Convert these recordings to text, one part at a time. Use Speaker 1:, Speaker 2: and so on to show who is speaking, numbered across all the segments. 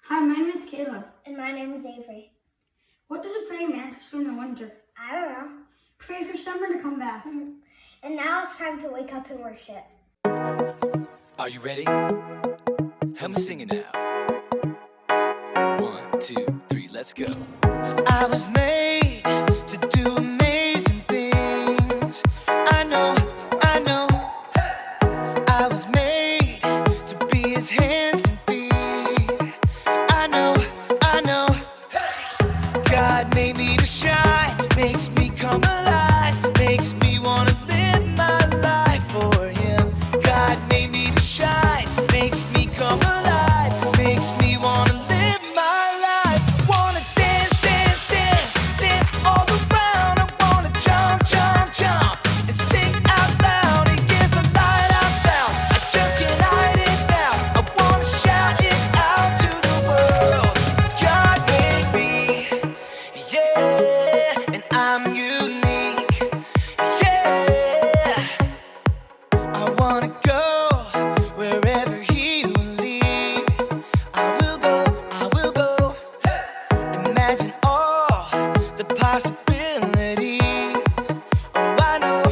Speaker 1: Hi, my name is Caleb.
Speaker 2: And my name is Avery.
Speaker 1: What does a praying mantis do in the winter?
Speaker 2: I don't know.
Speaker 1: Pray for summer to come back.
Speaker 2: And now it's time to wake up and worship.
Speaker 3: Are you ready? Help me sing it now. 1, 2, 3, let's go. I was made to do amazing things. I know. I was made to be his hands and feet. I know. God made me to shine, makes me come alive, makes me wanna live my life for him. God made me to shine, makes me come alive, makes me wanna live my life. Wanna dance, dance, dance, dance all around. I wanna jump, jump, jump and sing out loud. And yes, the light I found, I just can't hide it now. I wanna shout it out to the world. God made me, yeah, and I'm unique, yeah. I wanna go wherever he will lead. I will go. Imagine all the possibilities. Oh, I know.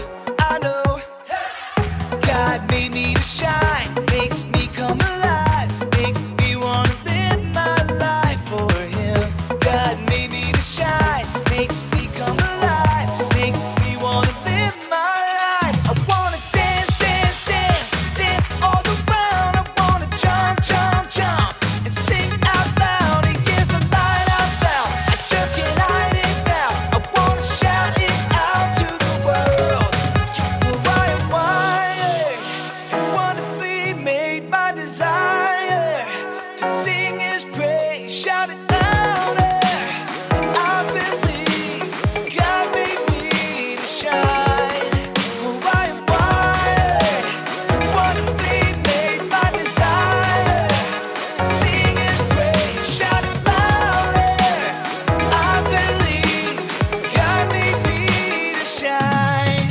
Speaker 3: God made me to shine, makes me come alive, makes me wanna live my life for him. God made me to shine, makes me come alive, makes me wanna live my life. I wanna dance, dance, dance, dance all around. I wanna jump, jump, jump and sing out loud. And yes, the light I found, I just can't hide it now. I wanna shout it out to the world. I am wired and wonderfully made by desire to sing his praise, shout it louder. I believe God made me to shine. I am wired and wonderfully made by desire to sing his praise, shout it louder. I believe God made me to shine.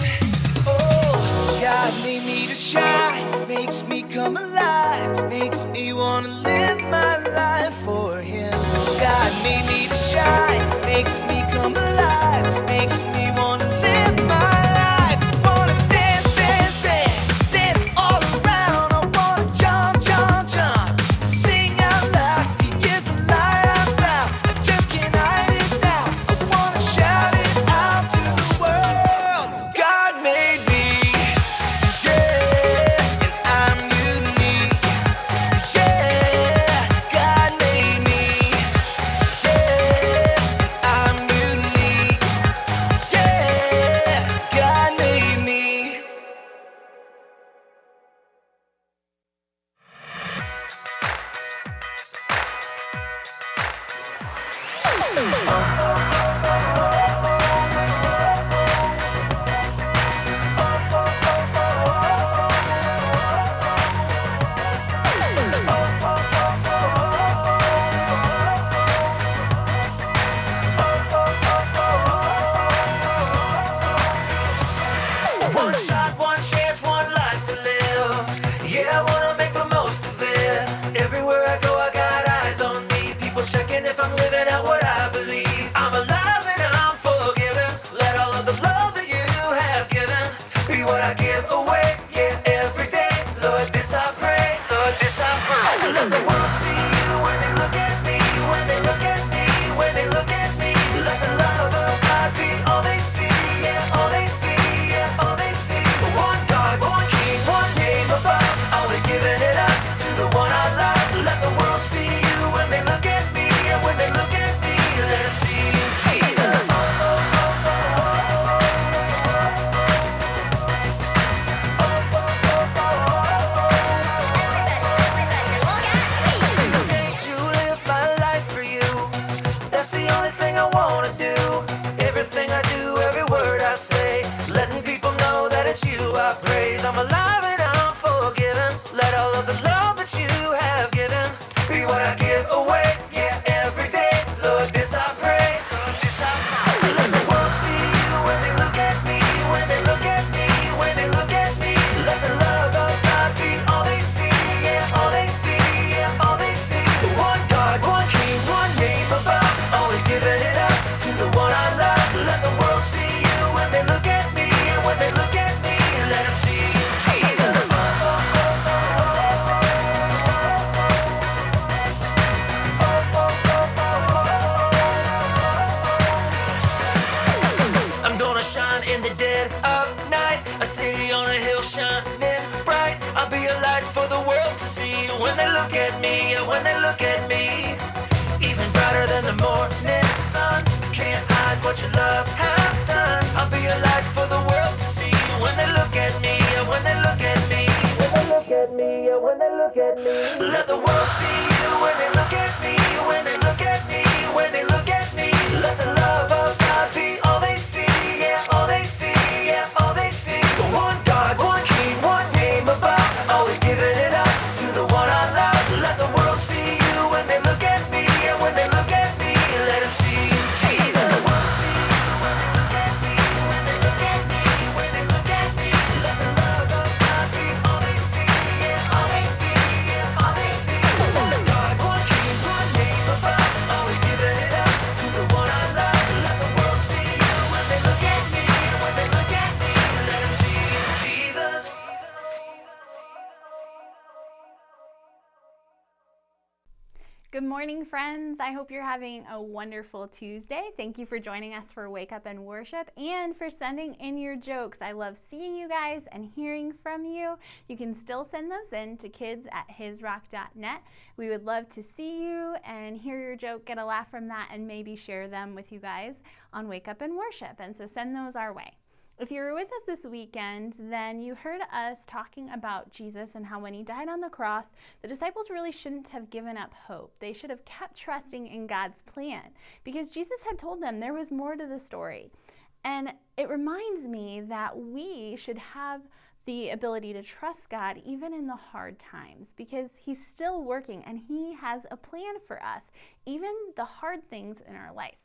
Speaker 3: Oh, God made me to shine, makes me come alive, makes me wanna live my life for him. God made me to shine, makes me come alive, makes me wanna live my life. Wanna dance, dance, dance, dance all around. I wanna jump, jump, jump, sing out loud. He is the light I found, I just can't hide it now. I wanna shout it out to the world. God made me, yeah, and I'm unique, yeah. God made me, yeah, and I'm unique, yeah. God made me. One shot, one chance, one life to live. Yeah, I wanna make the most of it. Everywhere I go, I got eyes on me. People checking if I'm living out what I believe. I'm alive and I'm forgiven. Let all of the love that you have given be what I give away. Yeah, every day. Lord, this I pray. Lord, this I pray. Let the world see you when they look at me. When they look at me. When they look at me. Let the love of God be all they see. Yeah, all they see. Yeah, all they see. One God, one King, one name above. Always giving it up to the one I love. Let the world see you when they look at me. And when they look at me, let them see you, Jesus. You made to live my life for you. That's the only thing I wanna do. Everything I do, every word I say, letting people know that it's you I praise. I'm alive and I'm forgiven. Let all of the love that you have given be what I give away. Yeah, every day. Lord, this I pray. Let the world see you when they look at me. When they look at me. When they look at me. Let the love of God be all they see. Yeah, all they see. Yeah, all they see. One God, one shining bright. I'll be a light for the world to see. When they look at me, yeah, when they look at me. Even brighter than the morning sun. Can't hide what your love has done. I'll be a light for the world to see. When they look at me, yeah, when they look at me. When they look at me, yeah, when they look at me. Let the world see you when they look at me. When they look at me, when they look at me. Let the love of God be all they see, yeah, all they see, yeah, all they see. One God, one King, one name above. Always giving it up to the one I love. Let the world see you when they look at me, yeah, when they look at me. Let them see you, Jesus. Let the world see you when they look at me, when they look at me, when they look at me. Let the love of God be all they see, yeah, all they see, yeah, all they see. One God, one King, one name above. Always giving it up to the one I love. Let the world see you when they look at me, when they look at me. Let them see you, Jesus.
Speaker 4: Good morning, friends. I hope you're having a wonderful Tuesday. Thank you for joining us for Wake Up and Worship and for sending in your jokes. I love seeing you guys and hearing from you. You can still send those in to kids@hisrock.net. We would love to see you and hear your joke, get a laugh from that, and maybe share them with you guys on Wake Up and Worship. And so send those our way. If you were with us this weekend, then you heard us talking about Jesus and how when he died on the cross, the disciples really shouldn't have given up hope. They should have kept trusting in God's plan because Jesus had told them there was more to the story. And it reminds me that we should have the ability to trust God even in the hard times because he's still working and he has a plan for us, even the hard things in our life.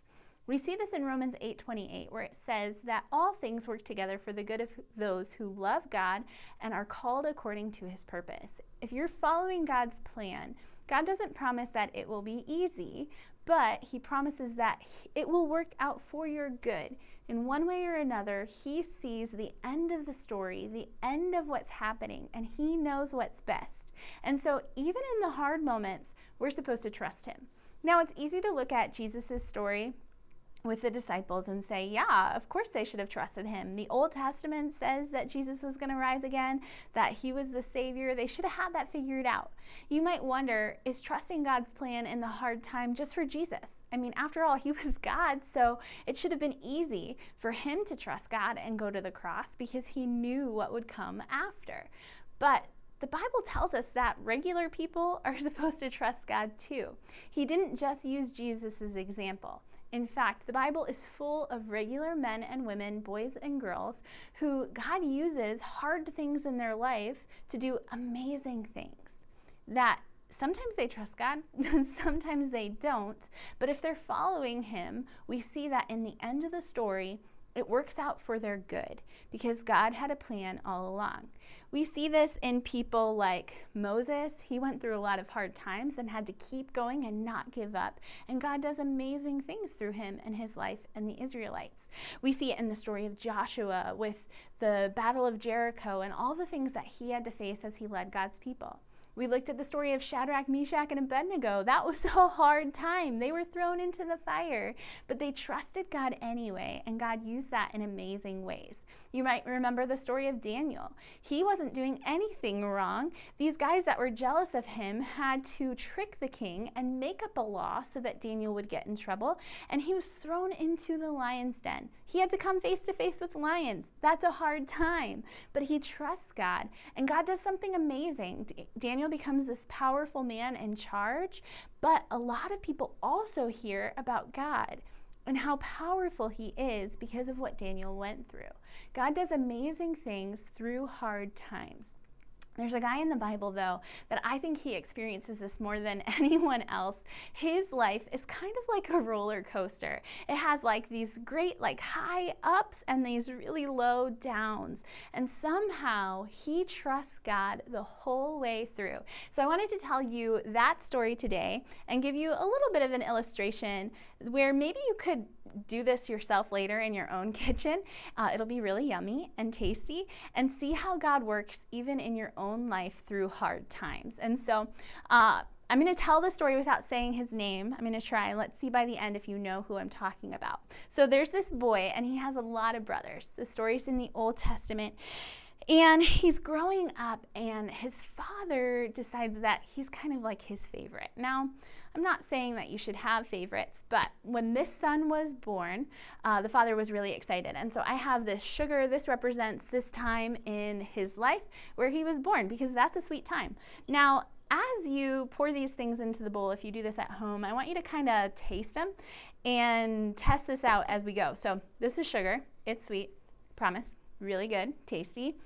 Speaker 4: We see this in Romans 8:28, where it says that all things work together for the good of those who love God and are called according to his purpose. If you're following God's plan, God doesn't promise that it will be easy, but he promises that it will work out for your good. In one way or another, he sees the end of the story, the end of what's happening, and he knows what's best. And so even in the hard moments, we're supposed to trust him. Now, it's easy to look at Jesus' story with the disciples and say, yeah, of course they should have trusted him. The Old Testament says that Jesus was going to rise again, that he was the Savior. They should have had that figured out. You might wonder, is trusting God's plan in the hard time just for Jesus? I mean, after all, he was God, so it should have been easy for him to trust God and go to the cross because he knew what would come after. But the Bible tells us that regular people are supposed to trust God too. He didn't just use Jesus as an example. In fact, the Bible is full of regular men and women, boys and girls, who God uses hard things in their life to do amazing things. That sometimes they trust God, sometimes they don't, but if they're following him, we see that in the end of the story, it works out for their good because God had a plan all along. We see this in people like Moses. He went through a lot of hard times and had to keep going and not give up. And God does amazing things through him and his life and the Israelites. We see it in the story of Joshua with the Battle of Jericho and all the things that he had to face as he led God's people. We looked at the story of Shadrach, Meshach, and Abednego. That was a hard time. They were thrown into the fire, but they trusted God anyway, and God used that in amazing ways. You might remember the story of Daniel. He wasn't doing anything wrong. These guys that were jealous of him had to trick the king and make up a law so that Daniel would get in trouble, and he was thrown into the lion's den. He had to come face to face with lions. That's a hard time, but he trusts God, and God does something amazing. Daniel becomes this powerful man in charge, but a lot of people also hear about God and how powerful he is because of what Daniel went through. God does amazing things through hard times. There's a guy in the Bible, though, that I think he experiences this more than anyone else. His life is kind of like a roller coaster. It has like these great high ups and these really low downs. And somehow he trusts God the whole way through. So I wanted to tell you that story today and give you a little bit of an illustration where maybe you could do this yourself later in your own kitchen. It'll be really yummy and tasty, and see how God works even in your own life through hard times. And so I'm going to tell the story without saying his name. I'm going to try. Let's see by the end if you know who I'm talking about. So there's this boy, and he has a lot of brothers. The story's in the Old Testament. And he's growing up, and his father decides that he's kind of like his favorite. Now, I'm not saying that you should have favorites, but when this son was born, the father was really excited. And so I have this sugar. This represents this time in his life where he was born, because that's a sweet time. Now, as you pour these things into the bowl, if you do this at home, I want you to kind of taste them and test this out as we go. So this is sugar. It's sweet. Promise. Really good. Tasty.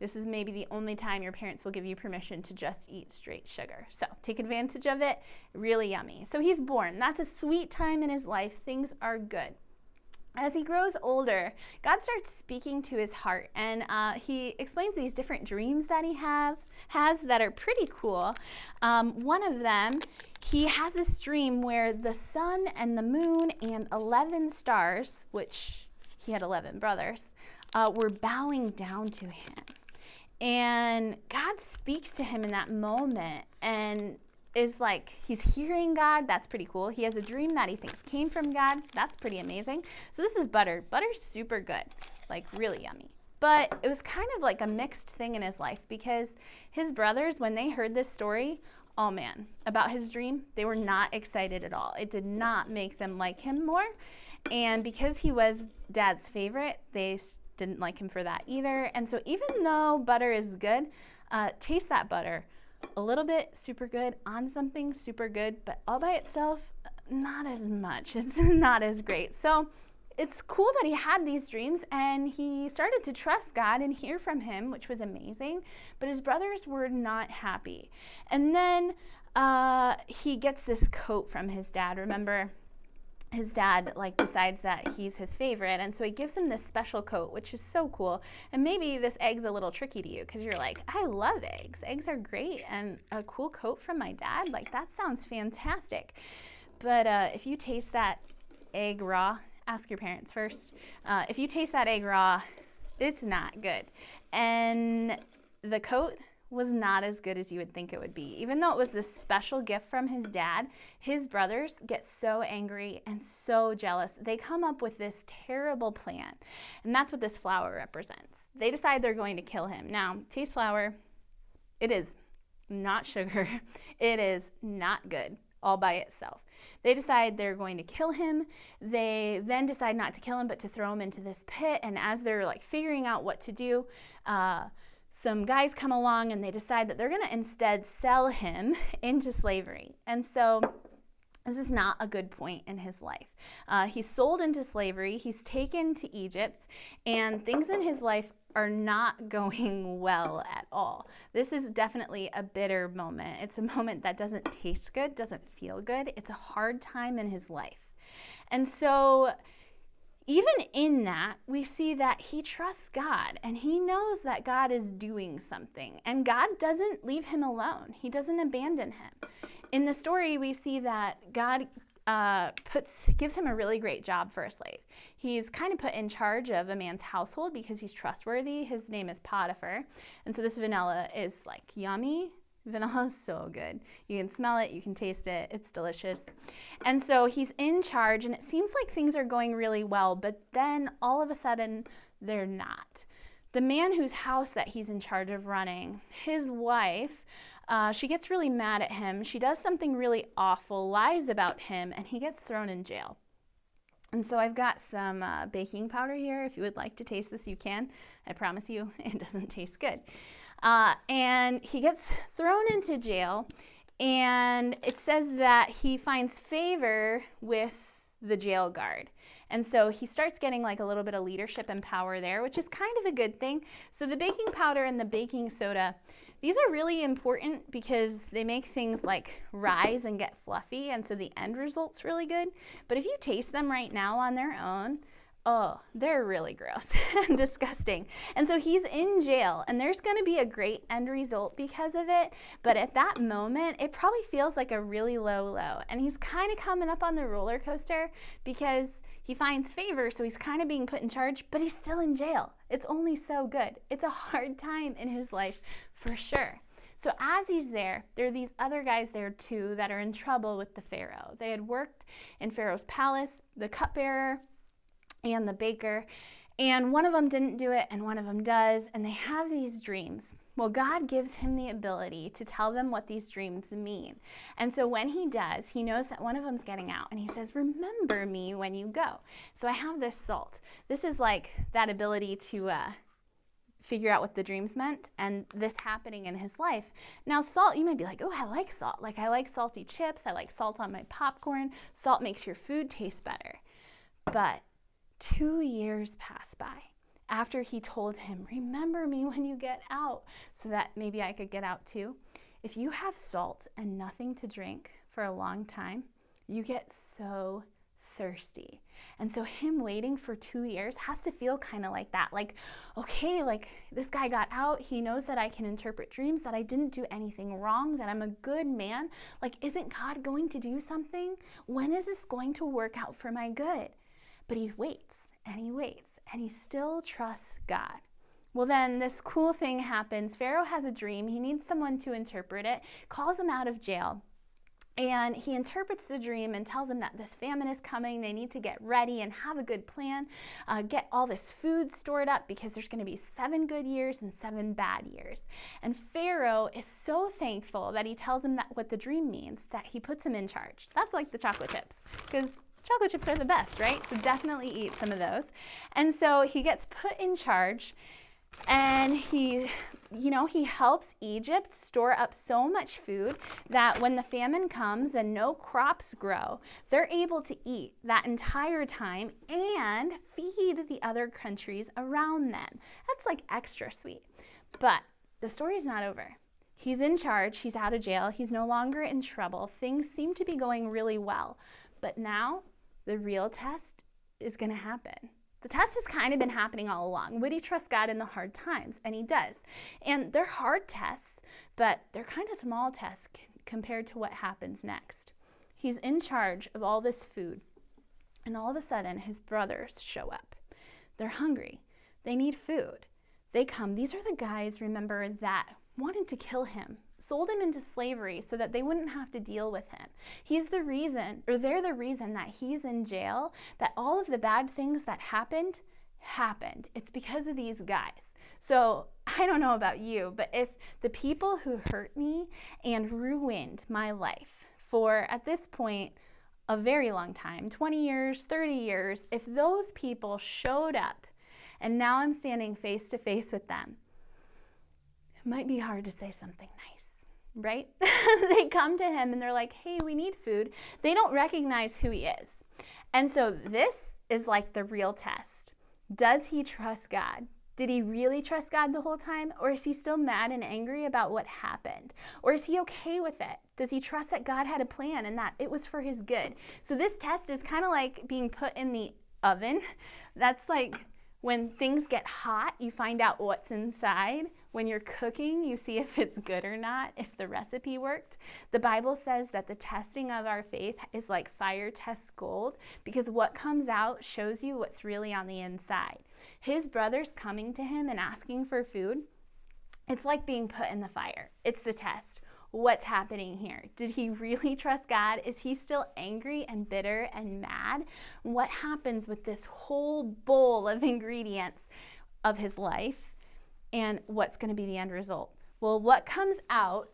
Speaker 4: This is maybe the only time your parents will give you permission to just eat straight sugar. So take advantage of it. Really yummy. So he's born. That's a sweet time in his life. Things are good. As he grows older, God starts speaking to his heart, and he explains these different dreams that he has that are pretty cool. One of them, he has this dream where the sun and the moon and 11 stars, which he had 11 brothers, were bowing down to him. And God speaks to him in that moment and is like, he's hearing God. That's pretty cool. He has a dream that he thinks came from God. That's pretty amazing. So this is butter. Butter's super good, like really yummy. But it was kind of like a mixed thing in his life, because his brothers, when they heard this story, oh man, about his dream, they were not excited at all. It did not make them like him more. And because he was Dad's favorite, they didn't like him for that either. And so even though butter is good, taste that butter. A little bit, super good. On something, super good. But all by itself, not as much. It's not as great. So it's cool that he had these dreams, and he started to trust God and hear from him, which was amazing. But his brothers were not happy. And then he gets this coat from his dad. Remember, his dad decides that he's his favorite, and so he gives him this special coat, which is so cool. And maybe this egg's a little tricky to you, because you're like, I love eggs. Eggs are great, and a cool coat from my dad, that sounds fantastic. But if you taste that egg raw, ask your parents first. If you taste that egg raw, it's not good. And the coat was not as good as you would think it would be. Even though it was this special gift from his dad, his brothers get so angry and so jealous. They come up with this terrible plan. And that's what this flour represents. They decide they're going to kill him. Now, taste flour. It is not sugar. It is not good all by itself. They decide they're going to kill him. They then decide not to kill him, but to throw him into this pit. And as they're figuring out what to do, some guys come along and they decide that they're going to instead sell him into slavery. And so this is not a good point in his life. He's sold into slavery. He's taken to Egypt, and things in his life are not going well at all. This is definitely a bitter moment. It's a moment that doesn't taste good, doesn't feel good. It's a hard time in his life. And so even in that, we see that he trusts God, and he knows that God is doing something, and God doesn't leave him alone. He doesn't abandon him. In the story, we see that God gives him a really great job for a slave. He's kind of put in charge of a man's household because he's trustworthy. His name is Potiphar. And so this vanilla is yummy. Vanilla is so good. You can smell it, you can taste it, it's delicious. And so he's in charge, and it seems like things are going really well, but then all of a sudden, they're not. The man whose house that he's in charge of running, his wife, she gets really mad at him. She does something really awful, lies about him, and he gets thrown in jail. And so I've got some baking powder here. If you would like to taste this, you can. I promise you, it doesn't taste good. And he gets thrown into jail, and it says that he finds favor with the jail guard. And so he starts getting a little bit of leadership and power there, which is kind of a good thing. So the baking powder and the baking soda, these are really important because they make things rise and get fluffy, and so the end result's really good. But if you taste them right now on their own, oh, they're really gross and disgusting. And so he's in jail, and there's going to be a great end result because of it. But at that moment, it probably feels like a really low. And he's kind of coming up on the roller coaster because he finds favor, so he's kind of being put in charge, but he's still in jail. It's only so good. It's a hard time in his life for sure. So as he's there are these other guys there too that are in trouble with the Pharaoh. They had worked in Pharaoh's palace, the cupbearer and the baker, And one of them didn't do it, and one of them does, and they have these dreams. Well, God gives him the ability to tell them what these dreams mean. And so when he does, he knows that one of them's getting out, and he says, remember me when you go. So I have this salt. This is like that ability to figure out what the dreams meant, and this happening in his life. Now, salt, you might be like, oh, I like salt. Like, I like salty chips. I like salt on my popcorn. Salt makes your food taste better. But 2 years pass by after he told him, remember me when you get out, so that maybe I could get out too. If you have salt and nothing to drink for a long time, you get so thirsty. And so him waiting for 2 years has to feel kind of like that. Like, okay, like this guy got out. He knows that I can interpret dreams, that I didn't do anything wrong, that I'm a good man. Like, isn't God going to do something? When is this going to work out for my good? But he waits and he waits and he still trusts God. Well, then this cool thing happens. Pharaoh has a dream. He needs someone to interpret it, calls him out of jail. And he interprets the dream and tells him that this famine is coming. They need to get ready and have a good plan, get all this food stored up, because there's going to be 7 good years and 7 bad years. And Pharaoh is so thankful that he tells him that what the dream means, that he puts him in charge. That's like the chocolate chips, because chocolate chips are the best, right? So definitely eat some of those. And so he gets put in charge, and he helps Egypt store up so much food that when the famine comes and no crops grow, they're able to eat that entire time and feed the other countries around them. That's like extra sweet. But the story's not over. He's in charge. He's out of jail. He's no longer in trouble. Things seem to be going really well. But now the real test is going to happen. The test has kind of been happening all along. Would he trust God in the hard times? And he does. And they're hard tests, but they're kind of small tests compared to what happens next. He's in charge of all this food, and all of a sudden his brothers show up. They're hungry. They need food. They come. These are the guys, remember, that wanted to kill him, sold him into slavery so that they wouldn't have to deal with him. He's the reason, or they're the reason that he's in jail, that all of the bad things that happened. It's because of these guys. So I don't know about you, but if the people who hurt me and ruined my life for, at this point, a very long time, 20 years, 30 years, if those people showed up and now I'm standing face to face with them, it might be hard to say something nice, right? They come to him and they're like, hey, we need food. They don't recognize who he is. And so this is like the real test. Does he trust God? Did he really trust God the whole time? Or is he still mad and angry about what happened? Or is he okay with it? Does he trust that God had a plan and that it was for his good? So this test is kind of like being put in the oven. That's like when things get hot, you find out what's inside. When you're cooking, you see if it's good or not, if the recipe worked. The Bible says that the testing of our faith is like fire tests gold, because what comes out shows you what's really on the inside. His brothers coming to him and asking for food, it's like being put in the fire. It's the test. What's happening here? Did he really trust God? Is he still angry and bitter and mad? What happens with this whole bowl of ingredients of his life? And what's going to be the end result? Well, what comes out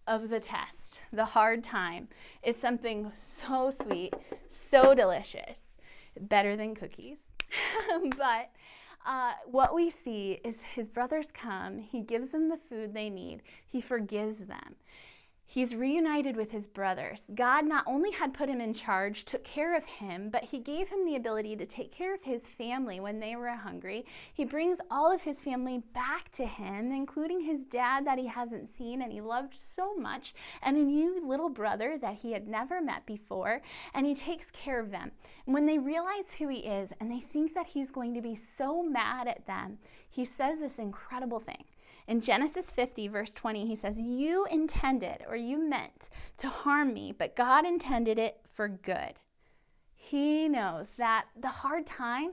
Speaker 4: of the test, the hard time, is something so sweet, so delicious, better than cookies. But what we see is his brothers come, he gives them the food they need, he forgives them. He's reunited with his brothers. God not only had put him in charge, took care of him, but he gave him the ability to take care of his family when they were hungry. He brings all of his family back to him, including his dad that he hasn't seen and he loved so much, and a new little brother that he had never met before, and he takes care of them. And when they realize who he is and they think that he's going to be so mad at them, he says this incredible thing. In Genesis 50, verse 20, he says, you intended, or you meant, to harm me, but God intended it for good. He knows that the hard time,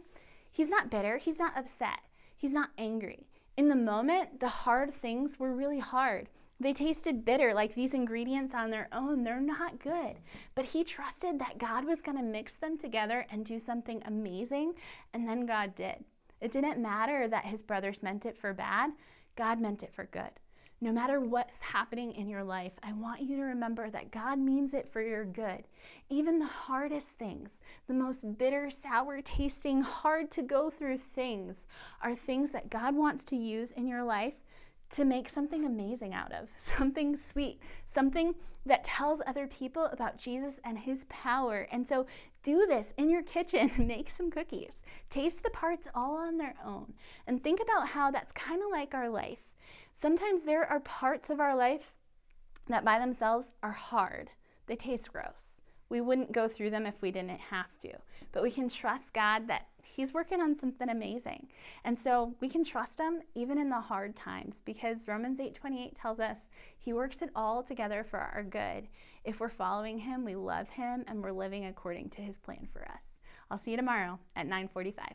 Speaker 4: he's not bitter, he's not upset, he's not angry. In the moment, the hard things were really hard. They tasted bitter, like these ingredients on their own. They're not good. But he trusted that God was going to mix them together and do something amazing, and then God did. It didn't matter that his brothers meant it for bad. God meant it for good. No matter what's happening in your life, I want you to remember that God means it for your good. Even the hardest things, the most bitter, sour tasting, hard to go through things are things that God wants to use in your life to make something amazing out of, something sweet, something that tells other people about Jesus and his power. And so do this in your kitchen. Make some cookies. Taste the parts all on their own. And think about how that's kind of like our life. Sometimes there are parts of our life that by themselves are hard. They taste gross. We wouldn't go through them if we didn't have to. But we can trust God that he's working on something amazing. And so we can trust him even in the hard times, because Romans 8:28 tells us he works it all together for our good. If we're following him, we love him, and we're living according to his plan for us. I'll see you tomorrow at 9:45.